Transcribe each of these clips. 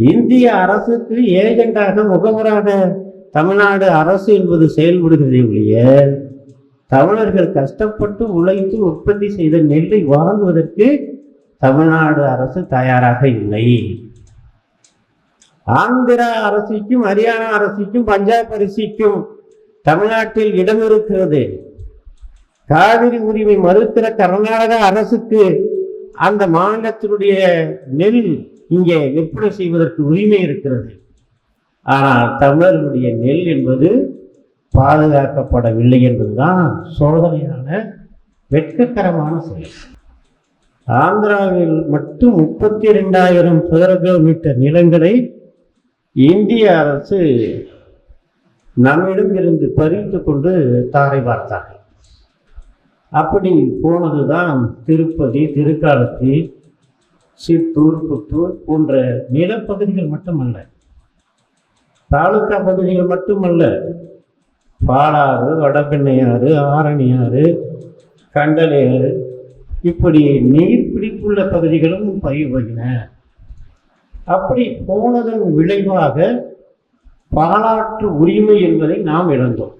இந்திய அரசுக்கு ஏஜெண்டாக முகவராக தமிழ்நாடு அரசு என்பது செயல்படுகிறதே ஒழிய தமிழர்கள் கஷ்டப்பட்டு உழைத்து உற்பத்தி செய்த நெல்லை வாங்குவதற்கு தமிழ்நாடு அரசு தயாராக இல்லை. ஆந்திரா அரசுக்கும் ஹரியானா அரசுக்கும் பஞ்சாப் அரசுக்கும் தமிழ்நாட்டில் இடம் இருக்கிறது. காவிரி உரிமை மறுக்கிற கர்நாடக அரசுக்கு அந்த மாநிலத்தினுடைய நெல் இங்கே விற்பனை செய்வதற்கு உரிமை இருக்கிறது. ஆனால் தமிழர்களுடைய நெல் என்பது பாதுகாக்கப்படவில்லை என்பதுதான் சோதனையான வெட்கக்கரமான செயல். ஆந்திராவில் மட்டும் 32,000 சதுர கிலோமீட்டர் நிலங்களை இந்திய அரசு நம்மிடம் இருந்து பறித்து கொண்டு தாரை பார்த்தார்கள். அப்படி போனதுதான் திருப்பதி, திருக்காலத்தி, சித்தூர், புத்தூர் போன்ற நிலப்பகுதிகள் மட்டுமல்ல, தாலுக்கா பகுதிகள் மட்டுமல்ல, பாலாறு, வடபெண்ணையாறு, ஆரணியாறு, கண்டலையாறு இப்படி நீர்பிடிப்புள்ள பகுதிகளும் பயிர்வகின. அப்படி போனதன் விளைவாக பாலாற்று உரிமை என்பதை நாம் இழந்தோம்.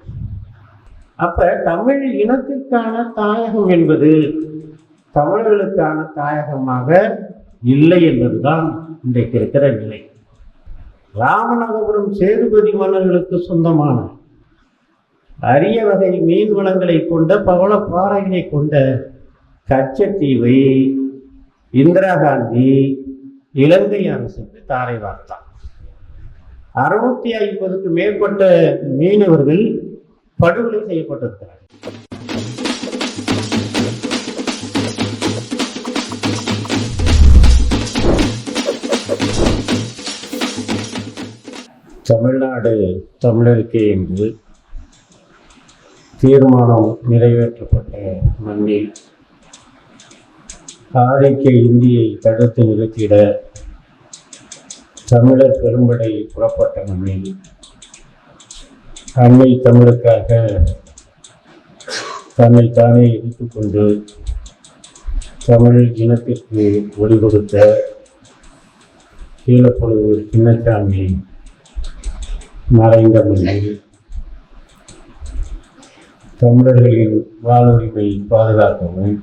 அப்ப தமிழ் இனத்திற்கான தாயகம் என்பது தமிழர்களுக்கான தாயகமாக இல்லை என்பதுதான் இன்றைக்கு இருக்கிற நிலை. ராமநாதபுரம் சேதுபதி மன்னர்களுக்கு சொந்தமான அரிய வகை மீன் வளங்களை கொண்ட பவள பாறைகளை கொண்ட கச்சத்தீவை இந்திரா காந்தி இலங்கை அரசுக்கு தாரை வார்த்தார். 650க்கு மேற்பட்ட மீனவர்கள் படுகொலை செய்யப்பட்டிருக்கிறார். தமிழ்நாடு தமிழருக்கே என்று தீர்மானம் நிறைவேற்றப்பட்ட மண்ணில் ஆதிக்க இந்தியை தடுத்து நிறுத்திட தமிழர் பெரும்படை புறப்பட்ட மண்ணில் அன்னை தமிழுக்காக தன்னை தானே எதிர்த்துக் கொண்டு தமிழ் இனத்திற்கு ஒளி கொடுத்த கீழப்பழுவூர் சின்னசாமி மறைந்த மண்ணில் தமிழர்களின் வாழ்வுரிமை பாதுகாக்கவும்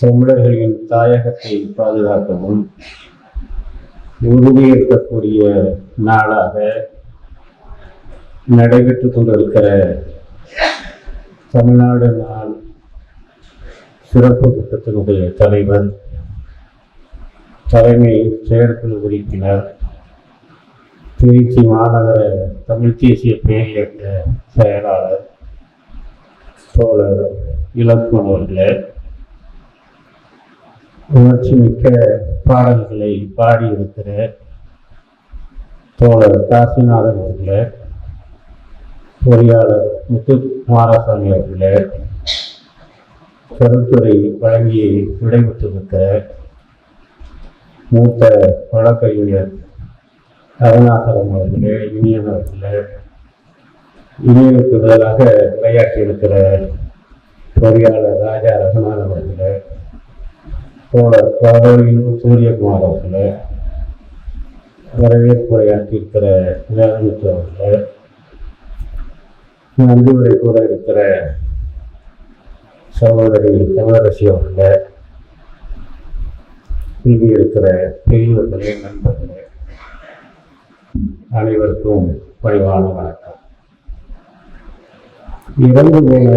தமிழர்களின் தாயகத்தை பாதுகாக்கவும் உறுதியேற்கக்கூடிய நாளாக நடைபெற்றுக் கொண்டிருக்கிற தமிழ்நாடு நாள் சிறப்பு கூட்டத்தினுடைய தலைவர், தலைமை செயற்குழு உறுப்பினர், திருச்சி மாநகர தமிழ் தேசிய பேரியக்க செயலாளர் தோழர் இலக்குவன் அவர்களே, உணர்ச்சி மிக்க பாடல்களை பாடியிருக்கிற தோழர் காசிநாதன் அவர்களே, பொறியாளர் முத்து குமாரசாமி அவர்களே, கருத்துரை வழங்கி விடைபெற்றிருக்கிற மூத்த வழக்கறிஞர் அருணாசலம் அவர்களே, இனியன் அவர்களே, இனியனுக்கு பதிலாக விளையாட்டியிருக்கிற பொறியாளர் ராஜா ரகுநாதன் அவர்களே, தோழர் சூரியகுமார் அவர்களே, வரவேற்புரையாற்றியிருக்கிற வேதமுத்து அவர்களே, நன்றி உரை கூற இருக்கிற சகோதரி தமிழரசி அவர்களே, இங்கு இருக்கிற பெரியவர்களே, நண்பர்களே, அனைவருக்கும் பணிவான வணக்கம். இறந்து போன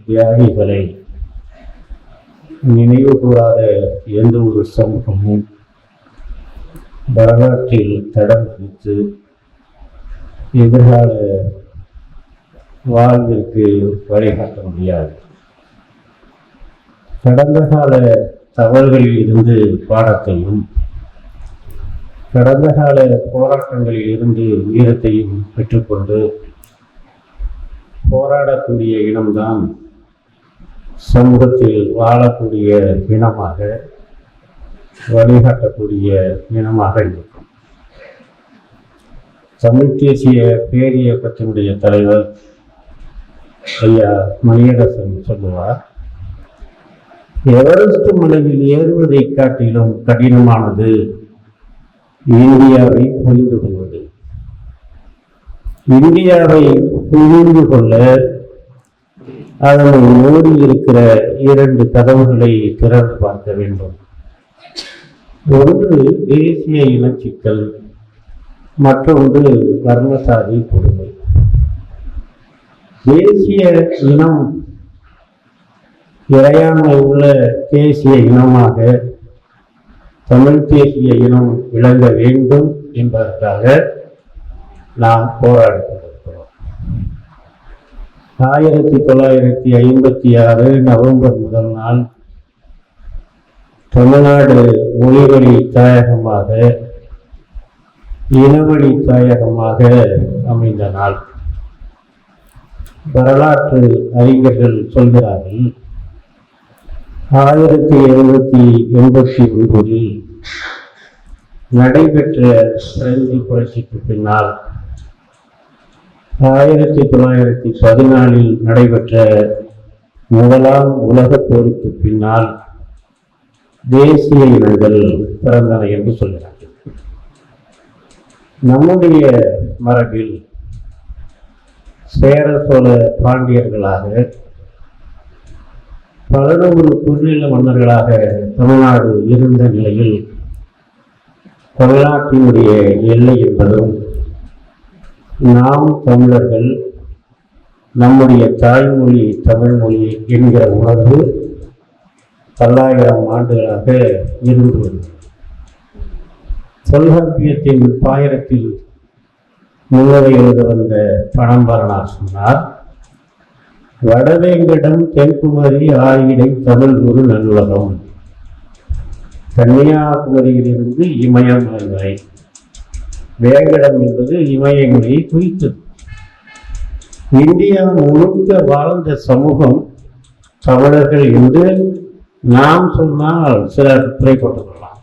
தியாகிகளை நினைவு கூறாத எந்த ஒரு சமூகமும் வரலாற்றில் தடம் பதித்து எதிர்கால வாழ்விற்கு வழிகாட்ட முடியாது. கடந்த கால தவறுகளில் இருந்து பாடத்தையும் கடந்த கால போராட்டங்களில் இருந்து வீரத்தையும் பெற்றுக்கொண்டு போராடக்கூடிய இனம்தான் சமூகத்தில் வாழக்கூடிய இனமாக, வழிகாட்டக்கூடிய இனமாக இருக்கும். தமிழ் தேசிய பேரியக்கத்தினுடைய தலைவர் ஐயா மணியரசன் சொல்லுவார், எவரெஸ்ட் மலையில் ஏறுவதை காட்டிலும் கடினமானது இந்தியாவை புரிந்து கொள்வது. இந்தியாவை புரிந்து கொள்ள அதனை மூடி இருக்கிற 2 கதவுகளை திறந்து பார்க்க வேண்டும். ஒன்று தேசிய இனச்சிக்கல், மற்றொன்று வர்ணசாதி கொடுமை. தேசிய இனம் இறையாண்மை உள்ள தேசிய இனமாக தமிழ் தேசிய இனம் விளங்க வேண்டும் என்பதற்காக நாம் போராடி கொண்டிருக்கிறோம். 1956 நவம்பர் முதல் நாள் தமிழ்நாடு மொழிவழி தாயகமாக, இனவழி தாயகமாக அமைந்த நாள். வரலாற்று அறிஞர்கள் சொல்கிறார்கள், 1789 நடைபெற்ற பிரெஞ்சு புரட்சிக்கு பின்னால் 1914 நடைபெற்ற முதலாம் உலகப் போருக்கு பின்னால் தேசிய இனங்கள் பிறந்தன என்று சொல்கிறார்கள். நம்முடைய மரபில் சேர சோழ பாண்டியர்களாக 11 குறுநில மன்னர்களாக தமிழ்நாடு இருந்த நிலையில் தமிழ்நாட்டினுடைய எல்லை என்பதும் நாம் தமிழர்கள் நம்முடைய தாய்மொழி தமிழ்மொழி என்கிற உணர்வு 1000 ஆண்டுகளாக இருந்து வருகிறது. தொல்காப்பியத்தின் பாயிரத்தில் முன்னரை எழுத வந்த பணம்பரனார் சொன்னார், வடவேங்கடம் தென்குமரி ஆயிடை தமிழ் குரு நல்லுலகம். கன்னியாகுமரியிலிருந்து இமயம் வரை வேங்கடம் என்பது இமயமொழியை குறித்தது. இந்தியா முழுக்க வாழ்ந்த சமூகம் தமிழர்கள் என்று நாம் சொன்னால் சிலர் குறைப்பட்டுக் கொள்ளலாம்.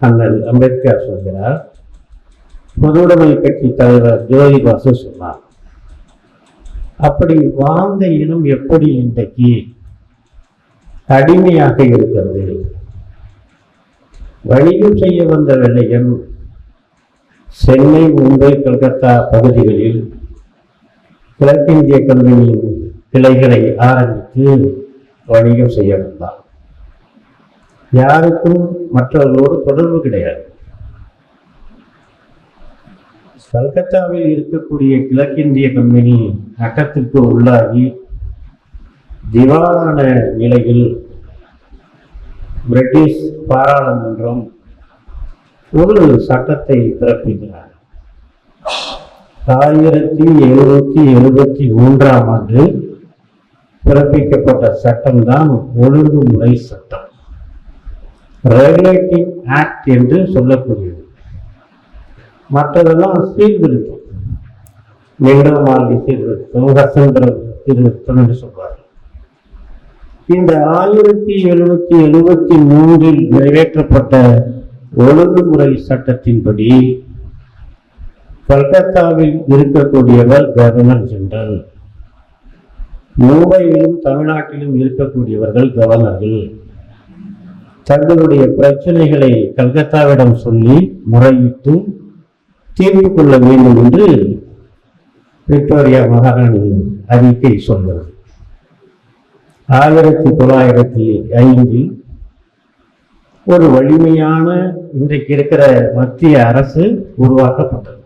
அண்ணல் அம்பேத்கர் சொல்கிறார், பொதுவுடைமை கட்சி தலைவர் ஜோதி பாசு சொன்னார். அப்படி வாழ்ந்த இனம் எப்படி இன்றைக்கு அடிமையாக இருக்கிறது? வணிகம் செய்ய வந்த வெள்ளையன் சென்னை, மும்பை, கல்கத்தா பகுதிகளில் கிழக்கிந்திய கம்பெனியின் கிளைகளை ஆரம்பித்து வணிகம் செய்ய வந்தார். யாருக்கும் மற்றவர்களோடு தொடர்பு கிடையாது. கல்கத்தாவில் இருக்கக்கூடிய கிழக்கிந்திய கம்பெனி நட்டத்திற்கு உள்ளாகி திவாலான நிலையில் பிரிட்டிஷ் பாராளுமன்றம் ஒரு சட்டத்தை பிறப்பிக்கிறார். 1773 பிறப்பிக்கப்பட்ட சட்டம்தான் ஒழுங்குமுறை சட்டம், ரெகுலேட்டிங் ஆக்ட் என்று சொல்லக்கூடியது. மற்றதெல்லாம் சீர்திருத்தம், நெடுமாலி சீர்திருத்தம், ஹசந்திர சீர்திருத்தம் என்று சொல்வார்கள். இந்த 1773 நிறைவேற்றப்பட்ட ஒழுங்குமுறை சட்டத்தின்படி கல்கத்தாவில் இருக்கக்கூடியவர் கவர்னர் ஜெனரல், மும்பையிலும் தமிழ்நாட்டிலும் இருக்கக்கூடியவர்கள் கவர்னர்கள். தங்களுடைய பிரச்சனைகளை கல்கத்தாவிடம் சொல்லி முறையிட்டு தீர்த்து கொள்ள வேண்டும் என்று விக்டோரியா மகாராணி அறிக்கை சொல்கிறது. 1905 ஒரு வலிமையான இன்றைக்கு இருக்கிற மத்திய அரசு உருவாக்கப்பட்டது.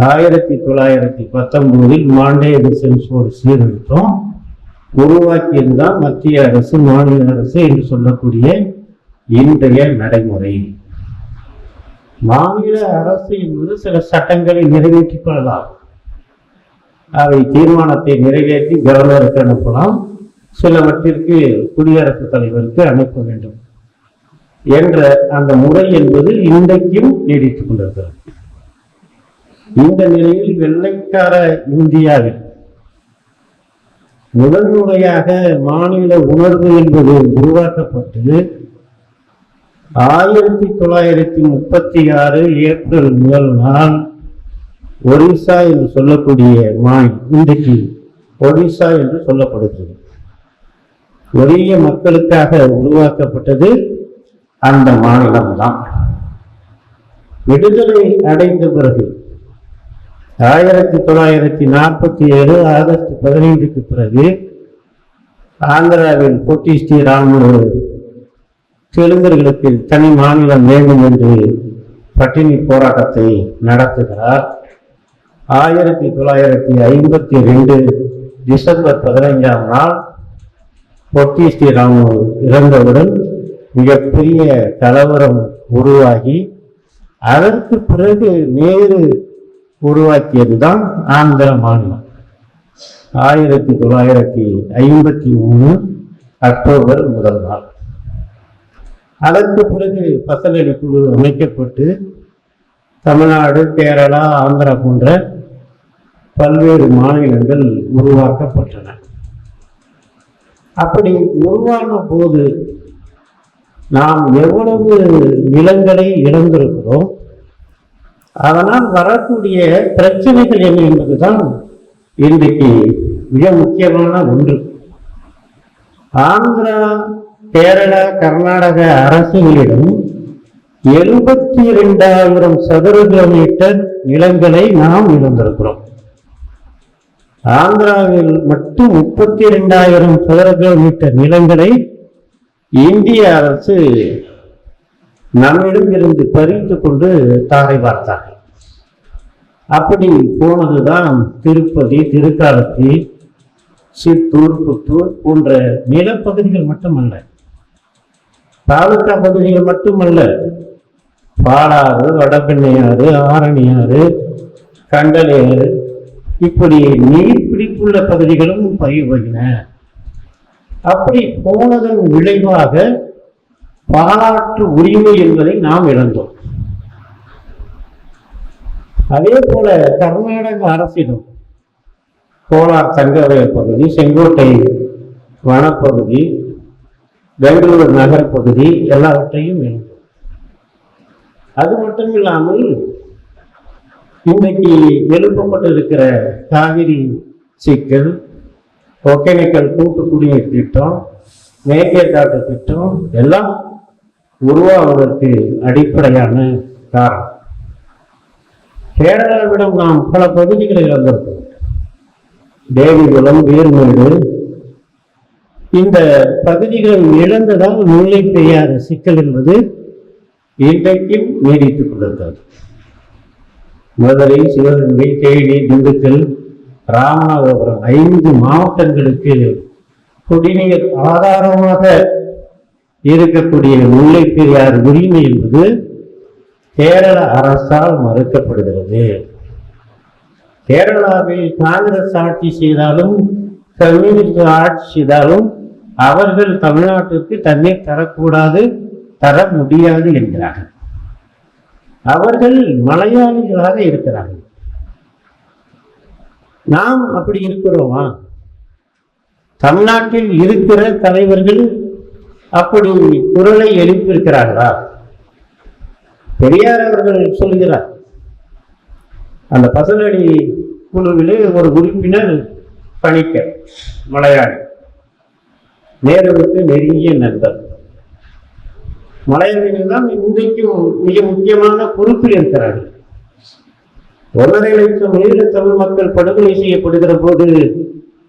1919 மாண்டே டிசன்ஸ் ஒரு சீர்திருத்தம் உருவாக்கியிருந்தால் மத்திய அரசு மாநில அரசு என்று சொல்லக்கூடிய இன்றைய நடைமுறை. மாநில அரசு என்பது சில சட்டங்களை நிறைவேற்றிக் கொள்ளலாம். அவை தீர்மானத்தை நிறைவேற்றி கவர்னருக்கு அனுப்பலாம், சிலவற்றிற்கு குடியரசுத் தலைவருக்கு அனுப்ப வேண்டும் என்ற அந்த முறை என்பது இன்றைக்கும் நீடித்துக் கொண்டிருக்கிறது. இந்த நிலையில் வெள்ளைக்கார இந்தியாவில் முதன்முறையாக மாநில உணர்வு என்பது உருவாக்கப்பட்டு 1936 ஏப்ரல் முதல் நாள் ஒரிசா என்று சொல்லக்கூடிய இன்றைக்கு ஒடிசா என்று சொல்லப்படுகிறது. ஒரிய மக்களுக்காக உருவாக்கப்பட்டது அந்த மாநிலம்தான். விடுதலை அடைந்த பிறகு 1947 ஆகஸ்ட் 15க்கு பிறகு ஆந்திராவில் பொட்டி ஸ்ரீராமுலு தெலுங்கர்களுக்கு தனி மாநிலம் வேண்டும் என்று பட்டினி போராட்டத்தை நடத்துகிறார். 1952 டிசம்பர் 15ஆம் நாள் பொட்டி ஸ்ரீராமுலு இறந்தவுடன் மிகப்பெரிய கலவரம் உருவாகி அதற்கு பிறகு நேரு உருவாக்கியதுதான் ஆந்திர மாநிலம். 1953 அக்டோபர் 1 அதற்கு பிறகு பசலடி குழு அமைக்கப்பட்டு தமிழ்நாடு, கேரளா, ஆந்திரா போன்ற பல்வேறு மாநிலங்கள் உருவாக்கப்பட்டன. அப்படி உருவான போது நாம் எவ்வளவு நிலங்களை இழந்திருக்கிறோம், அதனால் வரக்கூடிய பிரச்சனைகள் என்ன என்பதுதான் இன்றைக்கு மிக முக்கியமான ஒன்று. ஆந்திரா, கேரளா, கர்நாடக அரசுகளிடம் 72,000 சதுர கிலோமீட்டர் நிலங்களை நாம் இழந்திருக்கிறோம். ஆந்திராவில் மட்டும் 32,000 சதுர கிலோமீட்டர் நிலங்களை இந்திய அரசு நம்மிடம் இருந்து பறித்து கொண்டு தாரை பார்த்தார்கள். அப்படி போனதுதான் திருப்பதி, திருக்காலத்தி, சித்தூர், புத்தூர் போன்ற நிலப்பகுதிகள் மட்டுமல்ல, தாலுக்கா பகுதிகள் மட்டுமல்ல, பாலாறு, வடபெண்ணையாறு, ஆரணியாறு, கண்டலேறு இப்படி நீர்பிடிப்புள்ள பகுதிகளும் பயிர்வகின. அப்படி போனதன் விளைவாக பாலாற்று உரிமை என்பதை நாம் இழந்தோம். அதே போல கர்நாடக அரசிடம் கோலார் தங்கவயல் பகுதி, செங்கோட்டை வனப்பகுதி, பெங்களூரு நகரப்பகுதி எல்லாவற்றையும் இழந்தோம். அது மட்டும் இல்லாமல் இன்றைக்கு எழுப்பப்பட்டிருக்கிற காவிரி சிக்கல், ஒகேனக்கல் கூட்டு குடிநீர் திட்டம், மேகேதாட்டு திட்டம் எல்லாம் உருவாவதற்கு அடிப்படையான காரணம். கேரளாவிடம் நாம் பல பகுதிகளை இழந்திருக்கிறோம். தேவிகுளம், வீர்மேடு இந்த பகுதிகளை இழந்ததால் முல்லை பெரியாறு சிக்கல் என்பது இன்றைக்கும் நீடித்துக் கொண்டிருக்கிறது. மதுரை, சிவகங்கை, தேனி, திண்டுக்கல், ராமநாதபுரம் 5 மாவட்டங்களுக்கு குடிநீர் ஆதாரமாக இருக்கக்கூடிய முல்லை பெரியாறு உரிமை என்பது கேரள அரசால் மறுக்கப்படுகிறது. கேரளாவில் காங்கிரஸ் ஆட்சி செய்தாலும் கம்யூனிஸ்ட் ஆட்சி செய்தாலும் அவர்கள் தமிழ்நாட்டிற்கு தண்ணீர் தரக்கூடாது, தர முடியாது என்கிறார்கள். அவர்கள் மலையாளிகளாக இருக்கிறார்கள். நாம் அப்படி இருக்கிறோமா? தமிழ்நாட்டில் இருக்கிற தலைவர்கள் அப்படி குரலை எழுப்பியிருக்கிறார்களா? பெரியார் அவர்கள் சொல்கிறார், அந்த பசலடி குழுவிலே ஒரு உறுப்பினர் பணிக்க மலையாளி, நேருவுக்கு நெருங்கிய நண்பர். மலையாளிகள் தான் இன்றைக்கும் மிக முக்கியமான பொறுப்பில் இருக்கிறார்கள். 1.5 லட்சம் ஈழத்தமிழ் மக்கள் படுகொலை செய்யப்படுகிற போது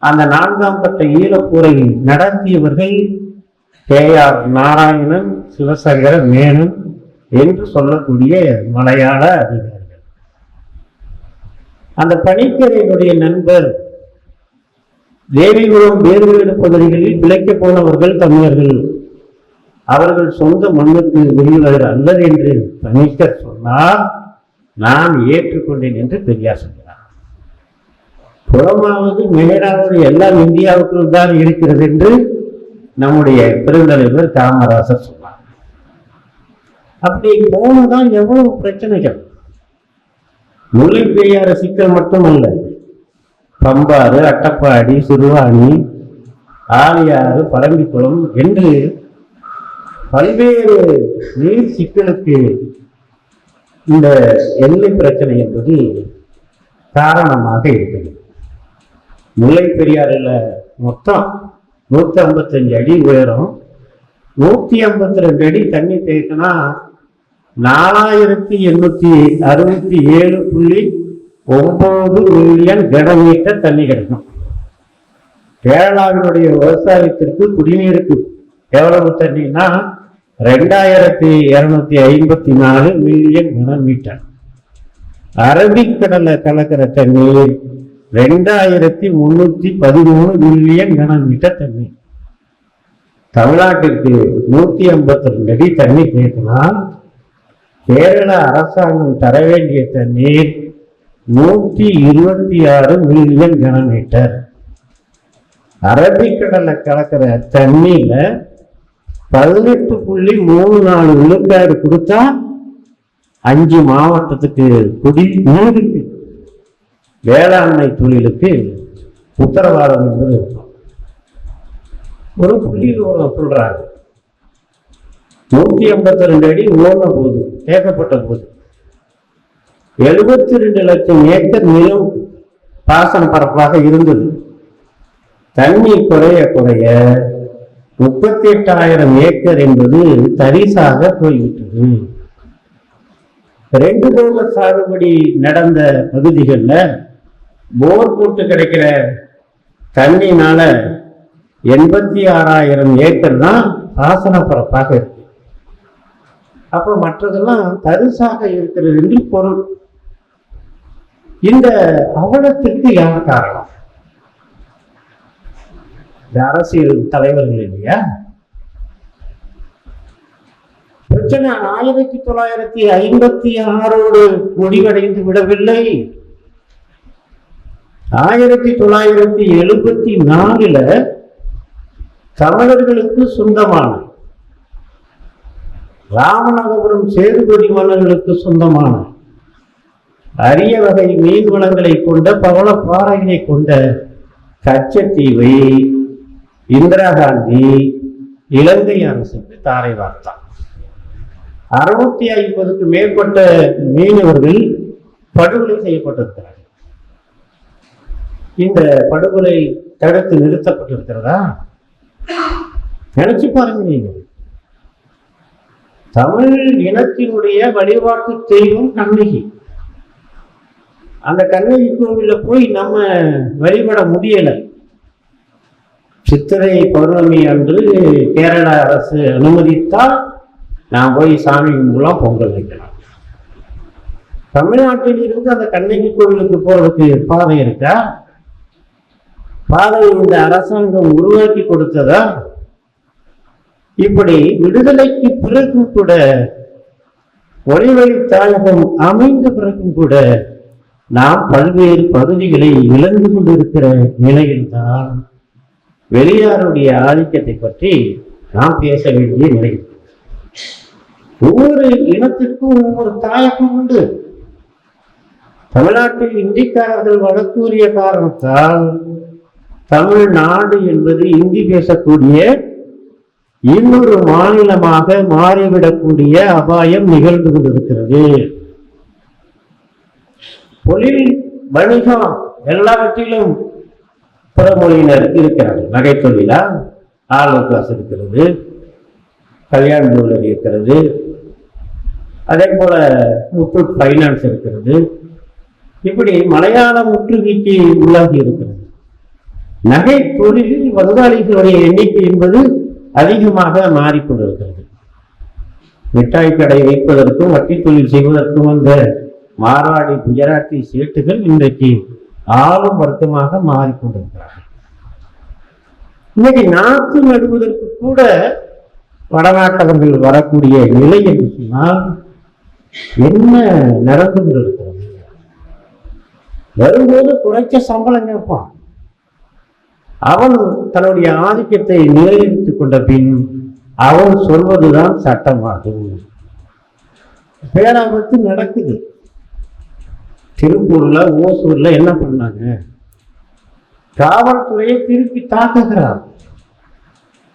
அந்த 4ஆம் கட்ட ஈழப்போரை நடத்தியவர்கள் KR நாராயணன், சிவசங்கர மேனன் என்று சொல்லக்கூடிய மலையாள அதிகாரிகள். அந்த பணிக்கரையினுடைய நண்பர் தேவிகுளம், வேறுவேறு பகுதிகளில் பிழைக்க போனவர்கள் தமிழர்கள், அவர்கள் சொந்த மண்ணுக்கு உரியவர் அல்லது என்று பணிக்கர் சொன்னார். நான் ஏற்றுக்கொண்டேன் என்று பெரியார் சொல்கிறார். புறமாவது மேலாவது எல்லாம் இந்தியாவுக்குள் தான் இருக்கிறது என்று நம்முடைய பெருந்தலைவர் காமராசர் சொன்னார். அப்படி போனதான் எவ்வளவு பிரச்சனைகள். முல்லை பெரியாறு சிக்கல் மட்டுமல்ல, பம்பாறு, அட்டப்பாடி, சிறுவாணி, ஆலியாறு, பரம்பிக்குளம் என்று பல்வேறு நீர் சிக்கலுக்கு இந்த எல்லை பிரச்சனை என்பது காரணமாக இருக்கிறது. முல்லை பெரியாறுல மொத்தம் 155 அடி உயரம், 152 அடி தண்ணி தேக்கினா 4867.9 மில்லியன் கனமீட்டர் தண்ணி கிடைக்கும். கேரளாவினுடைய விவசாயத்திற்கு குடிநீருக்கு எவ்வளவு தண்ணினா 2254 மில்லியன் கனமீட்டர். அரபிக்கடலை கலக்கிற தண்ணீர் 2313 மில்லியன் கனமீட்டர் தண்ணி. தமிழ்நாட்டிற்கு 152 அடி தண்ணி கேட்கலாம். கேரள அரசாங்கம் தர வேண்டிய தண்ணீர் 126 மில்லியன் கனமீட்டர். அரபிக்கடலை கலக்கிற தண்ணியில 18.34 விழுக்காடு கொடுத்தா 5 மாவட்டத்துக்கு குடிநீருக்கு வேளாண்மை தொழிலுக்கு உத்தரவாதம் என்பது இருக்கும். ஒரு புள்ளி சொல்றாங்க 152 அடி ஓன போது கேட்கப்பட்ட போது 72 லட்சம் ஏக்கர் நிலம் பாசன பரப்பாக இருந்தது. தண்ணி குறைய குறைய 38,000 ஏக்கர் என்பது தரிசாக போய்விட்டது. 2 போக சாகுபடி நடந்த பகுதிகளில் போர் போட்டு கிடைக்கிற தண்ணினால 86,000 ஏக்கர் தான் பாசன பரப்பாக இருக்கு. அப்ப மற்றதெல்லாம் தரிசாக இருக்கிறது என்று பொருள். இந்த அவலத்திற்கு யார் காரணம்? அரசியல் தலைவர்கள் இல்லையா? பிரச்சனை 1956 முடிவடைந்து விடவில்லை. 1974 தமிழர்களுக்கு சொந்தமான ராமநாதபுரம் சேதுபதி மன்னர்களுக்கு சொந்தமான அரிய வகை மீன் வளங்களை கொண்ட பவள பாறைகளை கொண்ட கச்சத்தீவை இந்திரா காந்தி இலங்கை அரசுக்கு தாரை வார்த்தார். 650க்கு மேற்பட்ட மீனவர்கள் படுகொலை செய்யப்பட்டிருக்கிறார்கள். இந்த படுகொலை தடுத்து நிறுத்தப்பட்டிருக்கிறதா? நினைச்சு பாருங்க. நீங்க தமிழ் இனத்தினுடைய வழிபாட்டு தெய்வம் கண்ணகி. அந்த கண்ணகி கோவில போய் நம்ம வழிபட முடியல. சித்திரை பௌர்ணமி அன்று கேரள அரசு அனுமதித்தால் நான் போய் சாமி மூலம் பொங்கல் வைக்கலாம். தமிழ்நாட்டில் இருந்து அந்த கண்ணகி கோவிலுக்கு போறதுக்கு பாதை இருக்கா? பாதை இந்த அரசாங்கம் உருவாக்கி கொடுத்ததா? இப்படி விடுதலைக்கு பிறகும் கூட ஒளிவழி தாயகம் அமைந்த பிறகும் கூட நாம் பல்வேறு பகுதிகளை இழந்து கொண்டிருக்கிற நிலையில்தான் வெளியாருடைய ஆதிக்கத்தை பற்றி நாம் பேச வேண்டிய நிலை. ஒவ்வொரு இனத்திற்கும் ஒவ்வொரு தாயகம் உண்டு. தமிழ்நாட்டில் இந்திக்காரர்கள் வடக்கூறிய காரணத்தால் தமிழ்நாடு என்பது இந்தி பேசக்கூடிய இன்னொரு மாநிலமாக மாறிவிடக்கூடிய அபாயம் நிகழ்ந்து கொண்டிருக்கிறது. தொழில், வணிகம் எல்லாவற்றிலும் பிறமொழியினர் இருக்கிறார்கள். நகை தொழிலா ஆலோகாசு இருக்கிறது, கல்யாண ஜுவல்லரி இருக்கிறது, அதே போல முத்தூட் ஃபைனான்ஸ் இருக்கிறது. இப்படி மலையாள முற்றுகைக்கு உள்ளாகி இருக்கிறது. நகை தொழிலில் வங்காளிகளுடைய எண்ணிக்கை என்பது அதிகமாக மாறிக்கொண்டிருக்கிறது. மிட்டாய் கடை வைப்பதற்கும் வட்டி தொழில் செய்வதற்கும் வந்த மார்வாடி குஜராத்தி சேட்டுகள் இன்றைக்கு ஆளும் வர்க்கமாக மாறிக்கொண்டிருக்கிறார்கள். இன்னைக்கு நாற்று நடுவதற்கு கூட வடநாட்டவர்கள் வரக்கூடிய நிலை என்று சொன்னால் என்ன நடந்து கொண்டிருக்கிறது? வரும்போது குறைச்ச சம்பளம் கேட்பான். அவன் தன்னுடைய ஆதிக்கத்தை நிலைநிறுத்திக் கொண்ட பின் அவன் சொல்வதுதான் சட்டமாகும். பேராபத்து நடக்குது. திருப்பூர்ல, ஓசூர்ல என்ன பண்ணாங்க? காவல்துறையை திருப்பி தாக்குகிறார்.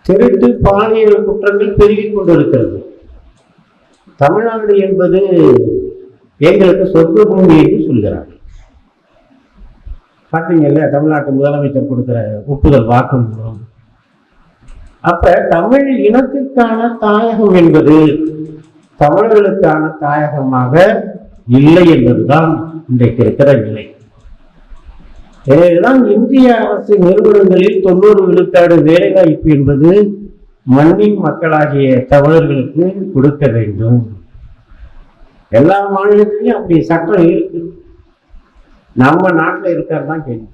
திருட்டு, பாலியல் குற்றங்கள் பெருகிக் கொண்டிருக்கிறது. தமிழ்நாடு என்பது எங்களுக்கு சொத்து பூமி என்று சொல்கிறார். பார்த்தீங்கல்ல, தமிழ்நாட்டு முதலமைச்சர் கொடுக்கிற ஒப்புதல் வாக்குமூலம். அப்ப தமிழ் இனத்திற்கான தாயகம் என்பது தமிழர்களுக்கான தாயகமாக இல்லை என்பதுதான் இன்றைக்கு இருக்கிற நிலை. எனவேதான் இந்திய அரசு நிறுவனங்களில் 90 விழுக்காடு வேலைவாய்ப்பு என்பது மண்ணின் மக்களாகிய தமிழர்களுக்கு கொடுக்க வேண்டும். எல்லா மாநிலத்திலையும் அப்படி சட்டம் இருக்கு. நம்ம நாட்டில் இருக்கிறதான் கேள்வி.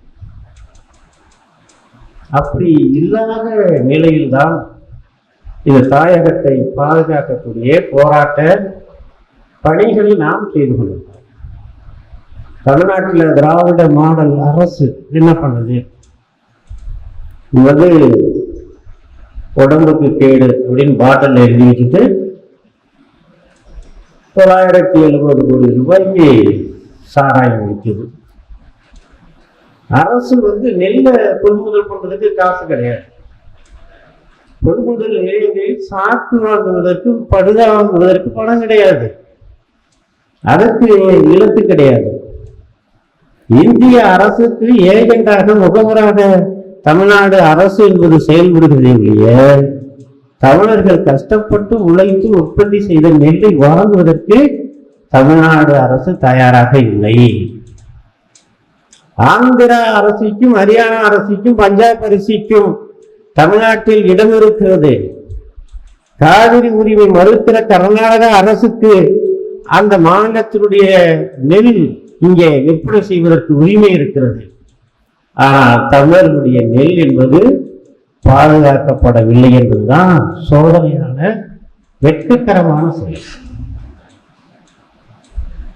அப்படி இல்லாத நிலையில்தான் இந்த தாயகத்தை பாதுகாக்கக்கூடிய போராட்ட பணிகளை நாம் செய்து கொள்ளும். தமிழ்நாட்டில் திராவிட மாடல் அரசு என்ன பண்ணுது? வந்து உடம்புக்கு கேடு அப்படின்னு பாட்டில் எழுதி வச்சுட்டு 970 கோடி ரூபாய்க்கு சாராயம் விற்குது. அரசு வந்து நெல்லை கொள்முதல் பண்றதுக்கு காசு கிடையாது. கொள்முதல் நிலையங்களில் சாக்கு வாங்குவதற்கு படுதா வாங்குவதற்கு பணம் கிடையாது. அதற்கு இலக்கு கிடையாது. இந்திய அரசுக்கு ஏஜெண்டாக முகவராக தமிழ்நாடு அரசு என்பது செயல்படுகிறதே, தமிழர்கள் கஷ்டப்பட்டு உழைத்து உற்பத்தி செய்த நெல்லை வாங்குவதற்கு தமிழ்நாடு அரசு தயாராக இல்லை. ஆந்திரா அரசுக்கும் ஹரியானா அரசுக்கும் பஞ்சாப் அரசுக்கும் தமிழ்நாட்டில் இடம் இருக்கிறது. காவிரி உரிமை மறுக்கிற கர்நாடக அரசுக்கு அந்த மாநிலத்தினுடைய நெல் இங்கே விற்பனை செய்வதற்கு உரிமை இருக்கிறது. ஆனால் தமிழர்களுடைய நெல் என்பது பாதுகாக்கப்படவில்லை என்பதுதான் சோதனையான வெட்கக்கரமான செயல்.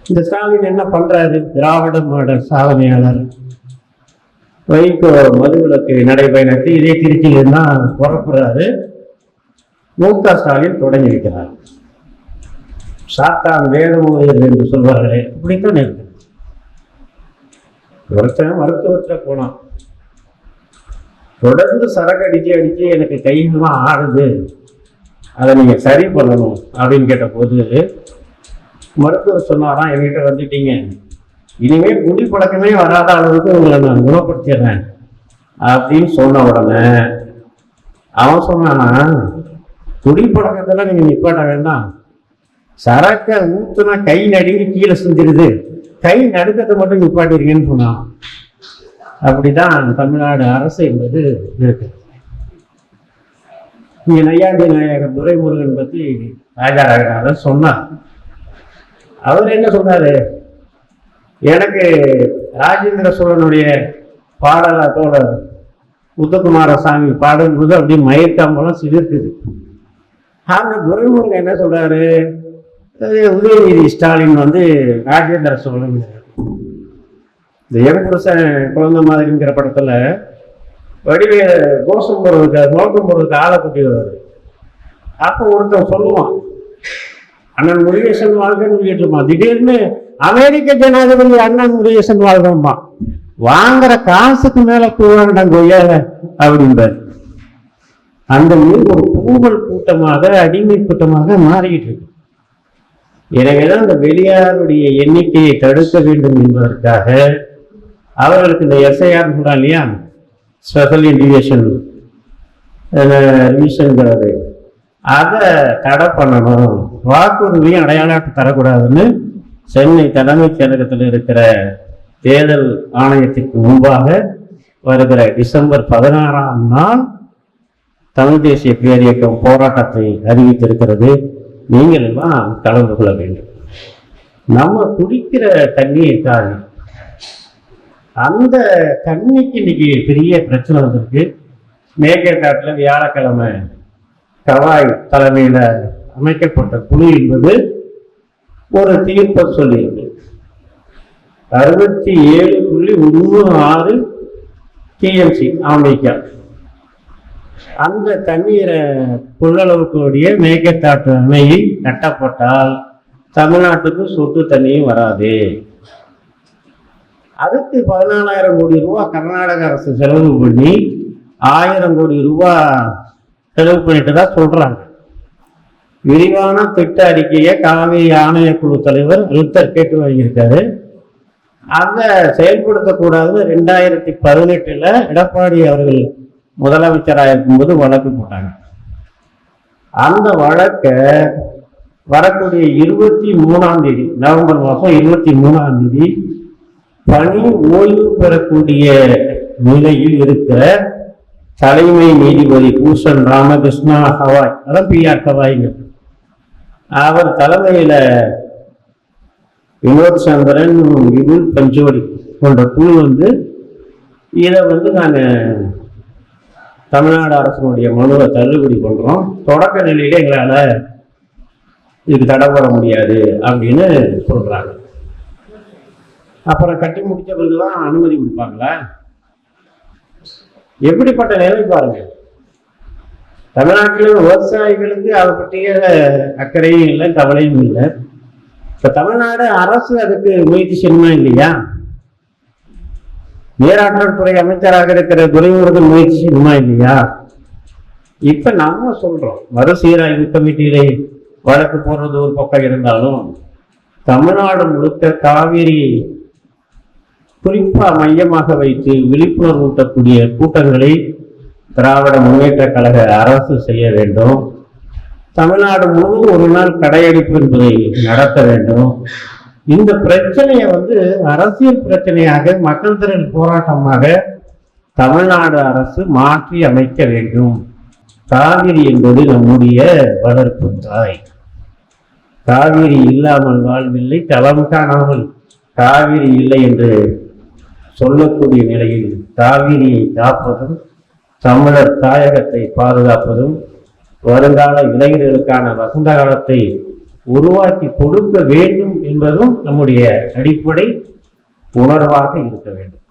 இந்த ஸ்டாலின் என்ன பண்றாரு? திராவிட மாடல் சாதனையாளர் வைகோ மதுவிலக்கு நடைபயணத்தை இதே திருச்சியில் தான் புறப்படுறாரு. மு.க. ஸ்டாலின் தொடங்கி வைக்கிறார். சாத்தான் வேதமோதல் என்று சொல்வார்களே, இப்படித்தான் இருக்கு. ஒருத்தன் மருத்துவத்தில் போனான், தொடர்ந்து சரக்கு அடிச்சு எனக்கு கையெல்லாம் ஆடுது, அதை நீங்க சரி பண்ணணும் அப்படின்னு கேட்ட போது மருத்துவர் சொன்னாராம், என்கிட்ட வந்துட்டீங்க, இனிமேல் குடி பழக்கமே வராத அளவுக்கு உங்களை நான் குணப்படுத்திடுறேன் அப்படின்னு சொன்ன உடனே அவன் சொன்னானா, குடி பழக்கத்தெல்லாம் நீங்க நிப்பாட்ட வேண்டாம், சரக்கை ஊத்துனா கை நடுங்கி கீழே செஞ்சிருது, கை நடுக்கத்தை மட்டும் நிப்பாட்டிருக்கேன்னு சொன்னான். அப்படிதான் தமிழ்நாடு அரசு என்பது இருக்கு. இங்க நையாண்டி நாயகர் துரைமுருகன் பத்தி ராஜாராயனார் சொன்னார். அவர் என்ன சொன்னாரு? எனக்கு ராஜேந்திர சோழனுடைய பாடலத்தோட முத்துக்குமார சாமி பாடும்போது அப்படியே மயக்காமலாம் சிலிர்க்குது. ஆனா துரைமுருகன் என்ன சொல்றாரு? உதயநிதி ஸ்டாலின் வந்து ராஜேந்திர சோழன் இந்த எம்புருஷன் குழந்தை மாதிரிங்கிற படத்துல வடிவே கோஷம் போடுறதுக்கு நோக்கம் போடுறதுக்கு ஆளை கூட்டி வருவாரு. அப்போ ஒருத்தன் சொல்லுவான், அண்ணன் முருகேசன் வாழ்க்கைன்னு சொல்லிட்டு இருப்பான். திடீர்னு அமெரிக்க ஜனாதிபதி அண்ணன் முருகேசன் வாழ்க்கை வாங்குற காசுக்கு மேல போவாண்டாங்க கொய்யால அப்படின்பார். அந்த ஊர் ஒரு பூவல் கூட்டமாக அடிமை கூட்டமாக மாறிக்கிட்டு இருக்கு. எனவேதான் இந்த வெளியாருடைய எண்ணிக்கையை தடுக்க வேண்டும் என்பதற்காக அவர்களுக்கு இந்த எஸ்ஐஆர் சொல்றா இல்லையா, ஸ்பெஷல் இன்டிகேஷன் ரிவிஷன்ங்கிறது, அதை தடை பண்ணணும், வாக்குறுதியும் அடையாளத்தை தரக்கூடாதுன்னு சென்னை தலைமைச் செயலகத்தில் இருக்கிற தேர்தல் ஆணையத்திற்கு முன்பாக வருகிற டிசம்பர் 16ஆம் நாள் தமிழ் தேசிய பேரியக்கம் போராட்டத்தை அறிவித்திருக்கிறது. நீங்கள் எல்லாம் கலந்து கொள்ள வேண்டும். நம்ம குடிக்கிற தண்ணியை தாண்டி அந்த தண்ணிக்கு இன்னைக்கு பெரிய பிரச்சனை வந்திருக்கு. மேற்கேற்காட்டில் வியாழக்கிழமை கவாய் தலைமையில அமைக்கப்பட்ட குழு என்பது ஒரு தீர்ப்பை சொல்லியிருக்கு. 67.16 டிஎம்சி அமெரிக்கா அந்த தண்ணீரை கொள்ளளவுக்குடைய மேற்கேற்காட்டு அணையில் கட்டப்பட்டால் தமிழ்நாட்டுக்கு சொட்டு தண்ணியும் வராது. அதுக்கு 14,000 கோடி ரூபாய் கர்நாடக அரசு செலவு பண்ணி 1000 கோடி ரூபாய் செலவு பண்ணிட்டு தான் சொல்றாங்க. விரிவான திட்ட அறிக்கையை காவிரி ஆணையக்குழு தலைவர் ருத்தர் கேட்டு வாங்கியிருக்காரு. அதை செயல்படுத்தக்கூடாதுன்னு 2018 எடப்பாடி அவர்கள் முதலமைச்சராக இருக்கும்போது வழக்கு போட்டாங்க. அந்த வழக்கை வரக்கூடிய 23ஆம் தேதி, நவம்பர் மாதம் 23ஆம் தேதி பணி ஓய்வு பெறக்கூடிய நிலையில் இருக்கிற தலைமை நீதிபதி பூஷன் ராமகிருஷ்ணா ஹவாய், அதான் பிஆர் ஹவாய்ங்க, அவர் தலைமையில வினோத் சந்திரன், விபுல் பஞ்சோடி போன்ற குழு இதை நாங்கள் தமிழ்நாடு அரசினுடைய மனுவை தள்ளுபடி பண்றோம். தொடக்க நிலையில எங்களால் இதுக்கு தடை போட முடியாது அப்படின்னு சொல்றாங்க. அப்புறம் கட்டி முடிச்ச பிறகுதான் அனுமதி கொடுப்பாங்களா? எப்படிப்பட்ட நிலை பாருங்க. தமிழ்நாட்டில் விவசாயிகளுக்கு அதை பற்றிய அக்கறையும் இல்லை, கவலையும் இல்லை. இப்ப தமிழ்நாடு அரசு அதுக்கு முயற்சி செய்யணுமா இல்லையா? நீராற்றல் துறை அமைச்சராக இருக்கிற துரைமுருகன் முயற்சி செய்யணுமா இல்லையா? இப்ப நம்ம சொல்றோம், மறுசீராய்வு கமிட்டியிலே வழக்கு போடுறது ஒரு பக்கம் இருந்தாலும், தமிழ்நாடு முழுக்க காவிரி குறிப்பா மையமாக வைத்து விழிப்புணர்வு ஊட்டக்கூடிய கூட்டங்களை திராவிட முன்னேற்ற கழக அரசு செய்ய வேண்டும். தமிழ்நாடு முழுவதும் ஒரு நாள் கடையெடுப்பு என்பதை நடத்த வேண்டும். இந்த பிரச்சனையை அரசியல் பிரச்சனையாக, மக்கள் திரள் போராட்டமாக தமிழ்நாடு அரசு மாற்றி அமைக்க வேண்டும். காவிரி என்பது நம்முடைய வளர்ப்பு தாய். காவிரி இல்லாமல் வாழ்வில்லை, களம் காணாமல் காவிரி இல்லை என்று சொல்லக்கூடிய நிலையில் காவிரியை காப்பதும், தமிழர் தாயகத்தை பாதுகாப்பதும், வருங்கால இளைஞர்களுக்கான வசந்த காலத்தை உருவாக்கி கொடுக்க வேண்டும் என்பதும் நம்முடைய அடிப்படை உணர்வாக இருக்க வேண்டும்.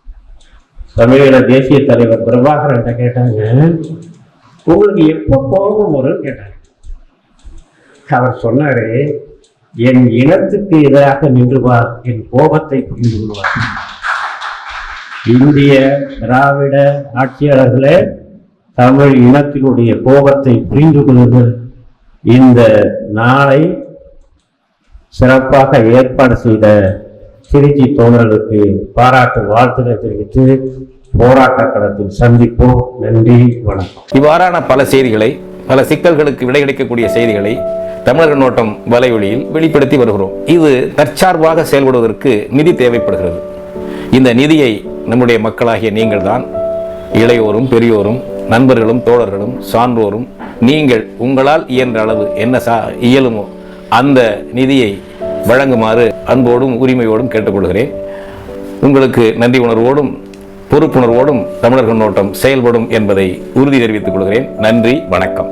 தமிழீழ தேசிய தலைவர் பிரபாகரன் கேட்டாங்க, உங்களுக்கு எப்போ கோபம் வரும்னு கேட்டாங்க. அவர் சொன்னாரு, என் இனத்துக்கு எதிராக நின்றுவார், என் கோபத்தை புரிந்து கொள்வார். இந்திய திராவிட ஆட்சியாளர்களே, தமிழ் இனத்தினுடைய கோபத்தை புரிந்து கொள்ளுங்கள். இந்த நாளை சிறப்பாக ஏற்பாடு செய்த திருச்சி தோழர்களுக்கு பாராட்டு வாழ்த்துக்களை தெரிவித்து போராட்ட களத்தில் சந்திப்போம். நன்றி, வணக்கம். இவ்வாறான பல செய்திகளை, பல சிக்கல்களுக்கு விடை கிடைக்கக்கூடிய செய்திகளை தமிழர் கண்ணோட்டம் வலைவழியில் வெளிப்படுத்தி வருகிறோம். இது தற்சார்பாக செயல்படுவதற்கு நிதி தேவைப்படுகிறது. இந்த நிதியை நம்முடைய மக்களாகிய நீங்கள் தான், இளையோரும் பெரியோரும் நண்பர்களும் தோழர்களும் சான்றோரும், நீங்கள் உங்களால் இயன்ற அளவு என்ன இயலுமோ அந்த நிதியை வழங்குமாறு அன்போடும் உரிமையோடும் கேட்டுக்கொள்கிறேன். உங்களுக்கு நன்றி உணர்வோடும் பொறுப்புணர்வோடும் தமிழர் கண்ணோட்டம் செயல்படும் என்பதை உறுதி தெரிவித்துக் கொள்கிறேன். நன்றி, வணக்கம்.